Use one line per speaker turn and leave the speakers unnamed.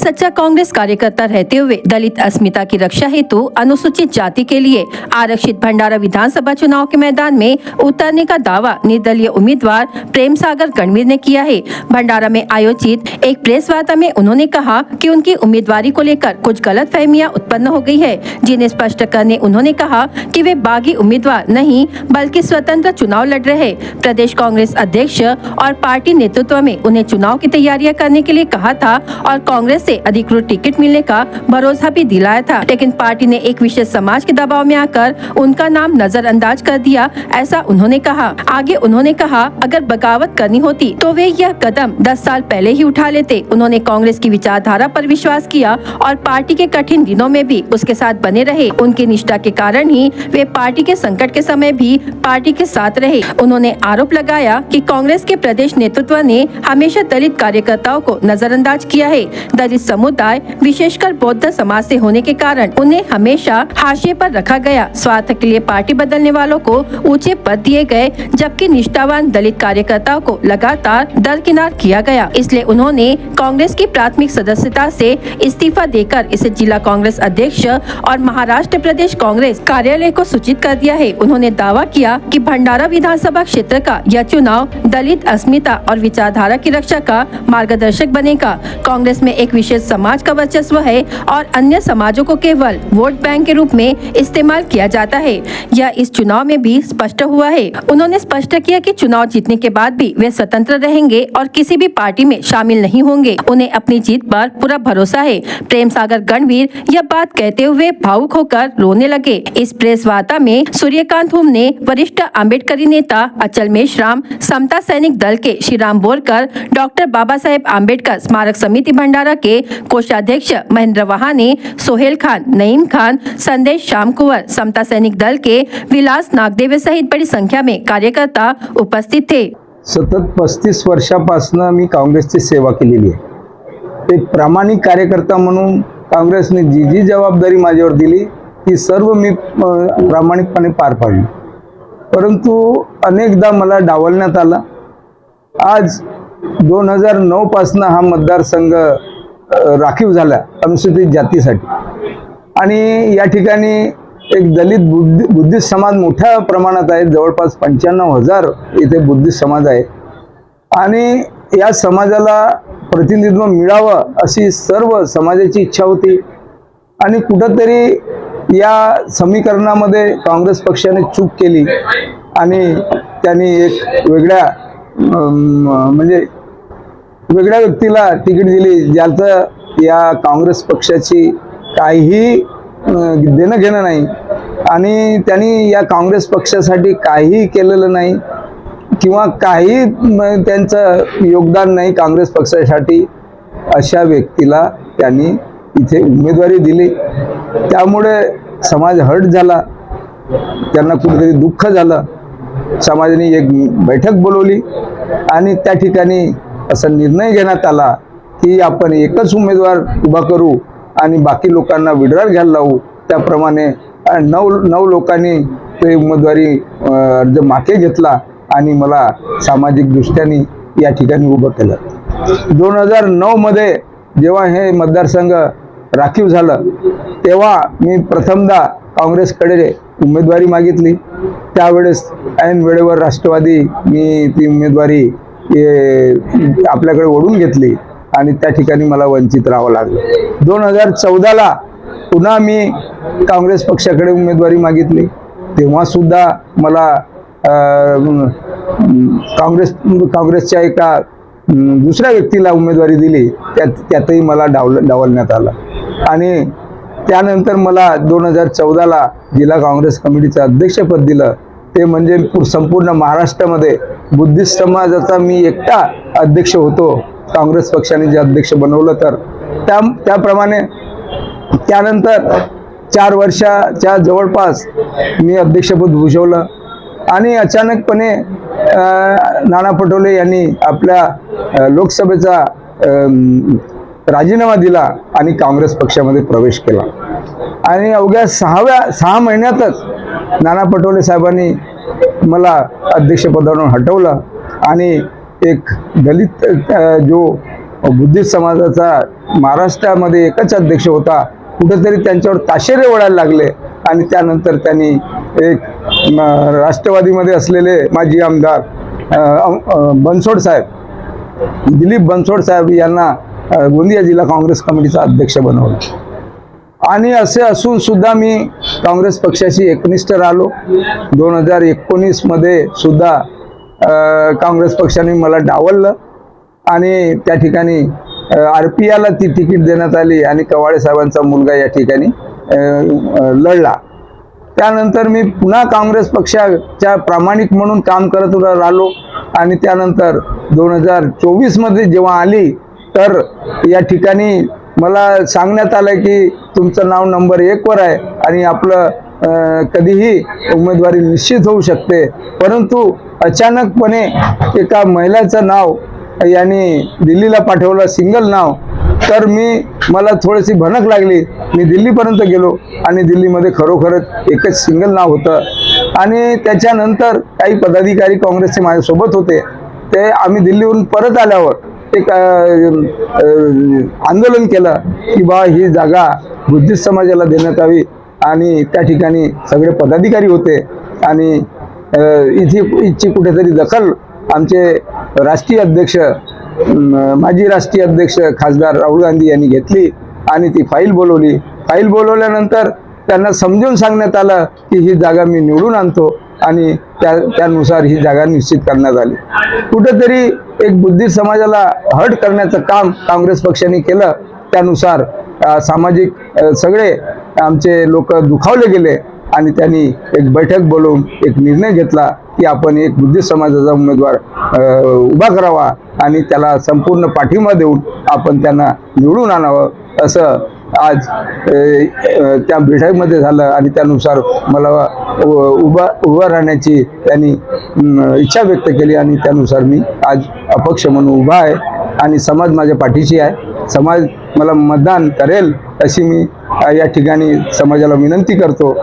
सच्चा कांग्रेस कार्यकर्ता रहते हुए दलित अस्मिता की रक्षा हेतु अनुसूचित जाति के लिए आरक्षित भंडारा विधानसभा चुनाव के मैदान में उतरने का दावा निर्दलीय उम्मीदवार प्रेम सागर गणवीर ने किया है। भंडारा में आयोजित एक प्रेस वार्ता में उन्होंने कहा कि उनकी उम्मीदवारी को लेकर कुछ गलतफहमियां उत्पन्न हो गई है, जिन्हें स्पष्ट करने उन्होंने कहा कि वे बागी उम्मीदवार नहीं बल्कि स्वतंत्र चुनाव लड़ रहे। प्रदेश कांग्रेस अध्यक्ष और पार्टी नेतृत्व में उन्हें चुनाव की तैयारियां करने के लिए कहा था और कांग्रेस से अधिकृत टिकट मिलने का भरोसा भी दिलाया था, लेकिन पार्टी ने एक विशेष समाज के दबाव में आकर उनका नाम नजरअंदाज कर दिया, ऐसा उन्होंने कहा। आगे उन्होंने कहा, अगर बगावत करनी होती तो वे यह कदम 10 साल पहले ही उठा लेते। उन्होंने कांग्रेस की विचारधारा पर विश्वास किया और पार्टी के कठिन दिनों में भी उसके साथ बने रहे। उनकी निष्ठा के कारण ही वे पार्टी के संकट के समय भी पार्टी के साथ रहे। उन्होंने आरोप लगाया कि कांग्रेस के प्रदेश नेतृत्व ने हमेशा दलित कार्यकर्ताओं को नजरअंदाज किया है। दलित समुदाय विशेषकर बौद्ध समाज से होने के कारण उन्हें हमेशा हाशिए पर रखा गया। स्वार्थ के लिए पार्टी बदलने वालों को ऊंचे पद दिए गए, जबकि निष्ठावान दलित कार्यकर्ताओं को लगातार दरकिनार किया गया। इसलिए उन्होंने कांग्रेस की प्राथमिक सदस्यता से इस्तीफा देकर इसे जिला कांग्रेस अध्यक्ष और महाराष्ट्र प्रदेश कांग्रेस कार्यालय को सूचित कर दिया है। उन्होंने दावा किया कि भंडारा विधानसभा क्षेत्र का यह चुनाव दलित अस्मिता और विचारधारा की रक्षा का मार्गदर्शक बनेगा। कांग्रेस में एक विशेष समाज का वर्चस्व है और अन्य समाजों को केवल वोट बैंक के रूप में इस्तेमाल किया जाता है। यह इस चुनाव में भी स्पष्ट हुआ है। उन्होंने स्पष्ट किया कि चुनाव जीतने के बाद भी वे स्वतंत्र रहेंगे और किसी भी पार्टी में शामिल नहीं होंगे। उन्हें अपनी जीत पर पूरा भरोसा है। प्रेम सागर गणवीर यह बात कहते हुए भावुक होकर रोने लगे। इस प्रेस वार्ता में सूर्यकांत हुम ने वरिष्ठ अम्बेडकरी नेता अचल मेश्राम, समता सैनिक दल के श्री राम बोरकर, डॉक्टर बाबा साहेब अम्बेडकर स्मारक समिति भंडारा के कोषाध्यक्ष महेंद्र वहाने, सोहेल खान, नईम खान, संदेश श्याम कुंवर, समता सैनिक दल के विलास नागदेवे सहित बड़ी संख्या में कार्यकर्ता उपस्थित थे।
सतत 35 वर्षापासून मी काँग्रेसची सेवा केलेली आहे। एक प्रामाणिक कार्यकर्ता म्हणून काँग्रेसने जी जबाबदारी माझ्यावर दिली ती सर्व मी प्रामाणिकपणे पार पाडली, परंतु अनेकदा मला डावलण्यात आला। आज 2009 पासून हा मतदारसंघ राखीव झाला अनुसूचित जातीसाठी आणि या ठिकाणी एक दलित बुद्धिस्ट समाज मोठ्या प्रमाणात आहे। जवळपास 95,000 इथे बुद्धिस्ट समाज आहे आणि या समाजाला प्रतिनिधित्व मिळावं अशी सर्व समाजाची इच्छा होती आणि कुठेतरी या समीकरणामध्ये काँग्रेस पक्षाने चूक केली आणि त्यांनी एक वेगळ्या व्यक्तीला तिकीट दिली, ज्याचं या काँग्रेस पक्षाची काही देणं घेणं नाही आणि त्यांनी या काँग्रेस पक्षासाठी काही केलेलं नाही किंवा काही त्यांचं योगदान नाही काँग्रेस पक्षासाठी, अशा व्यक्तीला त्यांनी इथे उमेदवारी दिली। त्यामुळे समाज हर्ट झाला, त्यांना कुठेतरी दुःख झालं। समाजाने एक बैठक बोलवली आणि त्या ठिकाणी असा निर्णय घेण्यात आला की आपण एकच उमेदवार उभा करू आणि बाकी लोकांना विड्रॉल घ्यायला लावू। त्याप्रमाणे 9 लोकांनी ते उमेदवारी अर्ज मागे घेतला आणि मला सामाजिक दृष्ट्याने या ठिकाणी उभं केलं। 2009 मध्ये जेव्हा हे मतदारसंघ राखीव झालं तेव्हा मी प्रथमदा काँग्रेसकडे उमेदवारी मागितली। त्यावेळेस ऐन वेळेवर राष्ट्रवादी मी ती उमेदवारी आपल्याकडे ओढून घेतली आणि त्या ठिकाणी मला वंचित राहावं लागलं। 2014ला पुन्हा मी काँग्रेस पक्षाकडे उमेदवारी मागितली, तेव्हा सुद्धा मला काँग्रेसच्या एका दुसऱ्या व्यक्तीला उमेदवारी दिली, त्यातही मला डावलण्यात आलं आणि त्यानंतर मला 2014ला जिल्हा काँग्रेस कमिटीचं अध्यक्षपद दिलं। ते म्हणजे संपूर्ण महाराष्ट्रामध्ये बुद्धिस्ट समाजाचा मी एकटा अध्यक्ष होतो। काँग्रेस पक्षाने जे अध्यक्ष बनवलं तर त्याप्रमाणे त्यानंतर 4 वर्षाच्या जवळपास मी अध्यक्षपद भूषवलं आणि अचानकपणे नाना पटोले यांनी आपल्या लोकसभेचा राजीनामा दिला आणि काँग्रेस पक्षामध्ये प्रवेश केला आणि अवघ्या 6 महिन्यातच नाना पटोले साहेबांनी मला अध्यक्षपदावरून हटवलं आणि एक दलित जो बुद्धिस्ट समाजाचा महाराष्ट्रामध्ये एकच अध्यक्ष होता, कुठेतरी त्यांच्यावर ताशेरे ओढायला लागले आणि त्यानंतर त्यांनी एक राष्ट्रवादीमध्ये असलेले माजी आमदार बनसोड साहेब, दिलीप बनसोड साहेब यांना गोंदिया जिल्हा काँग्रेस कमिटीचा अध्यक्ष बनवलं. आणि असे असून सुद्धा मी काँग्रेस पक्षाशी एकनिष्ठ राहिलो. 2019 मध्ये सुद्धा काँग्रेस पक्षाने मला डावललं आणि त्या ठिकाणी RPIला ती तिकीट देण्यात आली आणि कवाडे साहेबांचा मुलगा या ठिकाणी लढला. त्यानंतर मी पुन्हा काँग्रेस पक्षाच्या प्रामाणिक म्हणून काम करत राहिलो आणि त्यानंतर 2024 मध्ये जेव्हा आली तर या ठिकाणी मला सांगण्यात आलं की तुमचं नाव नंबर 1 वर आहे आणि आपलं कधीही उमेदवारी निश्चित होऊ शकते. परंतु अचानकपणे एका महिलेचं नाव यांनी दिल्लीला पाठवलं, सिंगल नाव. तर मला थोडीशी भनक लागली. मी दिल्लीपर्यंत गेलो आणि दिल्लीमध्ये खरोखरच एकच सिंगल नाव होतं. आणि त्याच्यानंतर काही पदाधिकारी काँग्रेसचे माझ्यासोबत होते. ते आम्ही दिल्लीहून परत आल्यावर एक आंदोलन केलं की बा ही जागा बुद्धिस्ट समाजाला देण्यात यावी. आणि त्या ठिकाणी सगळे पदाधिकारी होते आणि इथची कुठेतरी दखल आमचे राष्ट्रीय अध्यक्ष, माजी राष्ट्रीय अध्यक्ष खासदार राहुल गांधी यांनी घेतली आणि ती फाईल बोलवली. फाईल बोलवल्यानंतर त्यांना समजून सांगण्यात आलं की ही जागा मी निवडून आणतो आणि त्यानुसार ही जागा निश्चित करण्यात आली. कुठेतरी एक बुद्धिस्ट समाजाला हर्ट करण्याचं काम काँग्रेस पक्षाने केलं. त्यानुसार सामाजिक सगळे आमचे लोक दुखावले गेले आणि त्यांनी एक बैठक बोलवून एक निर्णय घेतला की आपण एक बुद्धिस्ट समाजाचा उमेदवार उभा करावा आणि त्याला संपूर्ण पाठिंबा देऊन आपण त्यांना निवडून आणावं. असं आज त्या बैठकीमध्ये झालं आणि त्यानुसार मला उभा राहण्याची त्यांनी इच्छा व्यक्त केली आणि त्यानुसार मी आज अपक्ष म्हणून उभा आहे आणि समाज माझ्या पाठीशी आहे. समाज मला मतदान करेल अशी मी या ठिकाणी समाजाला विनंती करतो.